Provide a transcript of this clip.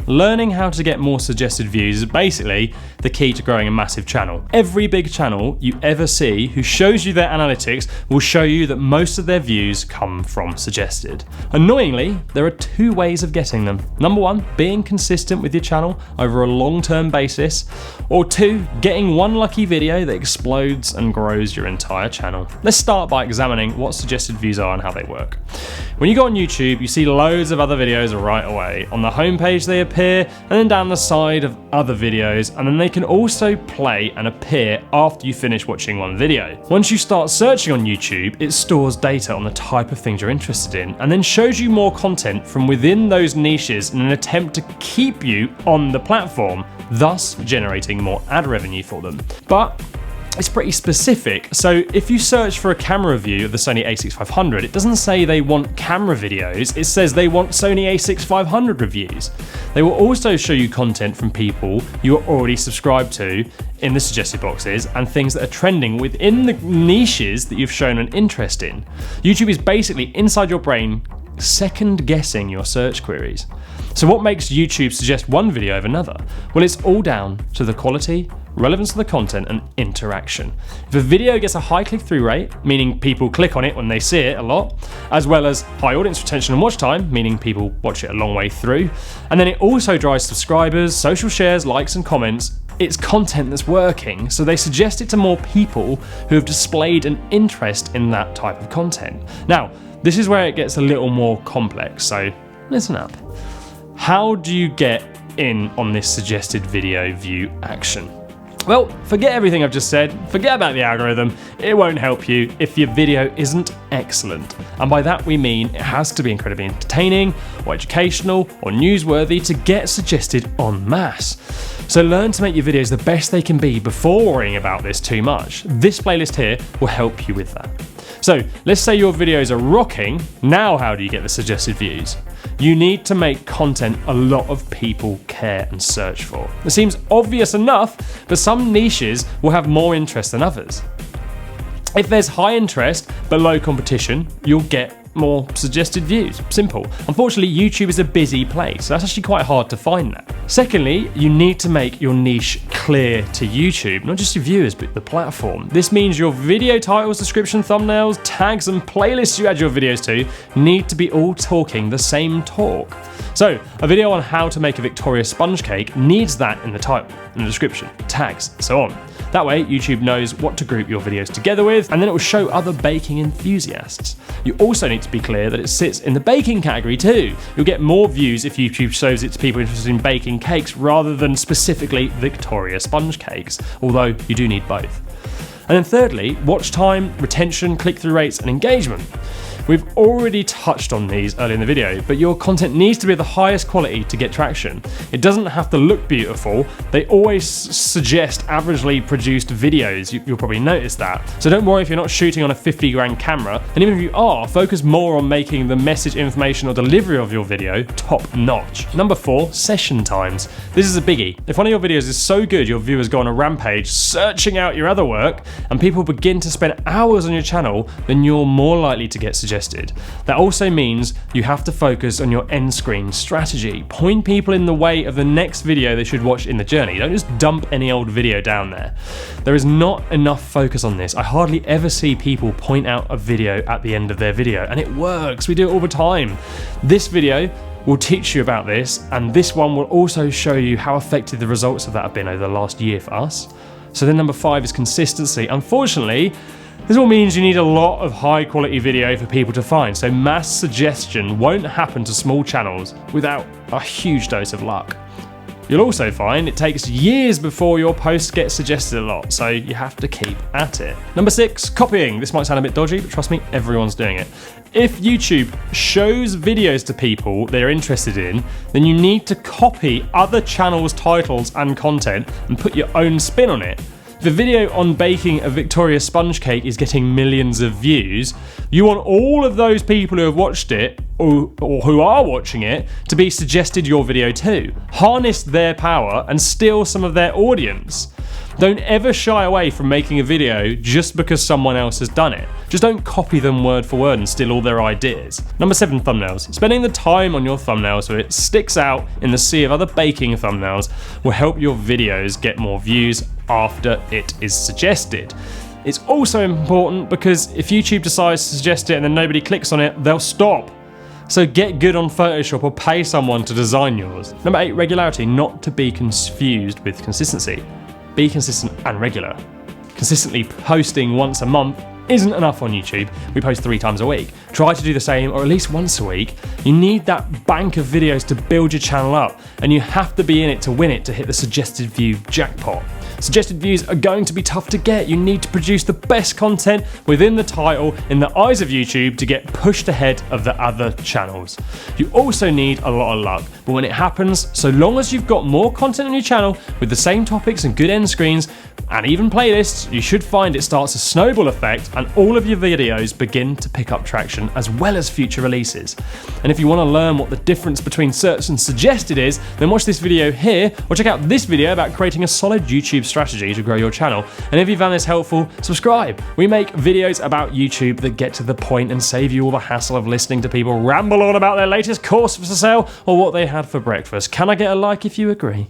Learning how to get more suggested views is basically the key to growing a massive channel. Every big channel you ever see who shows you their analytics will show you that most of their views come from suggested. Annoyingly, there are two ways of getting them. Number one, being consistent with your channel over a long-term basis, or two, getting one lucky video that explodes and grows your entire channel. Let's start by examining what suggested views are and how they work. When you go on YouTube, you see loads of other videos right away. On the homepage they appear, and then down the side of other videos, and then they can also play and appear after you finish watching one video. Once you start searching on YouTube, it stores data on the type of things you're interested in, and then shows you more content from within those niches in an attempt to keep you on the platform, thus generating more ad revenue for them. But it's pretty specific, so if you search for a camera review of the Sony a6500, it doesn't say they want camera videos, it says they want Sony a6500 reviews. They will also show you content from people you are already subscribed to in the suggested boxes and things that are trending within the niches that you've shown an interest in. YouTube is basically inside your brain second guessing your search queries. So what makes YouTube suggest one video over another? Well, it's all down to the quality, relevance of the content, and interaction. If a video gets a high click-through rate, meaning people click on it when they see it a lot, as well as high audience retention and watch time, meaning people watch it a long way through, and then it also drives subscribers, social shares, likes and comments, it's content that's working, so they suggest it to more people who have displayed an interest in that type of content. Now, this is where it gets a little more complex, so listen up. How do you get in on this suggested video view action? Well, forget everything I've just said, forget about the algorithm, it won't help you if your video isn't excellent. And by that we mean it has to be incredibly entertaining, or educational, or newsworthy to get suggested en masse. So learn to make your videos the best they can be before worrying about this too much. This playlist here will help you with that. So let's say your videos are rocking, now how do you get the suggested views? You need to make content a lot of people care and search for. It seems obvious enough, but some niches will have more interest than others. If there's high interest but low competition, you'll get more suggested views. Simple. Unfortunately, YouTube is a busy place, so that's actually quite hard to find that. Secondly, you need to make your niche clear to YouTube, not just your viewers, but the platform. This means your video titles, description, thumbnails, tags, and playlists you add your videos to need to be all talking the same talk. So, a video on how to make a Victoria sponge cake needs that in the title, in the description, tags, and so on. That way, YouTube knows what to group your videos together with, and then it will show other baking enthusiasts. You also need to be clear that it sits in the baking category too. You'll get more views if YouTube shows it to people interested in baking cakes rather than specifically Victoria sponge cakes, although you do need both. And then thirdly, watch time, retention, click-through rates, and engagement. We've already touched on these earlier in the video, but your content needs to be of the highest quality to get traction. It doesn't have to look beautiful. They always suggest averagely produced videos. You'll probably notice that. So don't worry if you're not shooting on a 50 grand camera, and even if you are, focus more on making the message, information, or delivery of your video top notch. Number 4, session times. This is a biggie. If one of your videos is so good your viewers go on a rampage searching out your other work, and people begin to spend hours on your channel, then you're more likely to get suggested. That also means you have to focus on your end screen strategy. Point people in the way of the next video they should watch in the journey. Don't just dump any old video down there. There is not enough focus on this. I hardly ever see people point out a video at the end of their video, and it works. We do it all the time. This video will teach you about this, and this one will also show you how effective the results of that have been over the last year for us. So then number 5 is consistency. Unfortunately, this all means you need a lot of high quality video for people to find, so mass suggestion won't happen to small channels without a huge dose of luck. You'll also find it takes years before your posts get suggested a lot, so you have to keep at it. Number 6, copying. This might sound a bit dodgy, but trust me, everyone's doing it. If YouTube shows videos to people they're interested in, then you need to copy other channels' titles and content and put your own spin on it. If a video on baking a Victoria sponge cake is getting millions of views, you want all of those people who have watched it, or who are watching it, to be suggested your video too. Harness their power and steal some of their audience. Don't ever shy away from making a video just because someone else has done it. Just don't copy them word for word and steal all their ideas. Number 7, thumbnails. Spending the time on your thumbnails so it sticks out in the sea of other baking thumbnails will help your videos get more views after it is suggested. It's also important because if YouTube decides to suggest it and then nobody clicks on it, they'll stop. So get good on Photoshop or pay someone to design yours. Number 8, regularity, not to be confused with consistency. Be consistent and regular. Consistently posting once a month isn't enough on YouTube. We post 3 times a week. Try to do the same, or at least once a week. You need that bank of videos to build your channel up, and you have to be in it to win it to hit the suggested view jackpot. Suggested views are going to be tough to get. You need to produce the best content within the title in the eyes of YouTube to get pushed ahead of the other channels. You also need a lot of luck, but when it happens, so long as you've got more content on your channel with the same topics and good end screens, and even playlists, you should find it starts a snowball effect and all of your videos begin to pick up traction as well as future releases. And if you want to learn what the difference between search and suggested is, then watch this video here or check out this video about creating a solid YouTube strategy to grow your channel. And if you found this helpful, subscribe. We make videos about YouTube that get to the point and save you all the hassle of listening to people ramble on about their latest course for sale or what they had for breakfast. Can I get a like if you agree?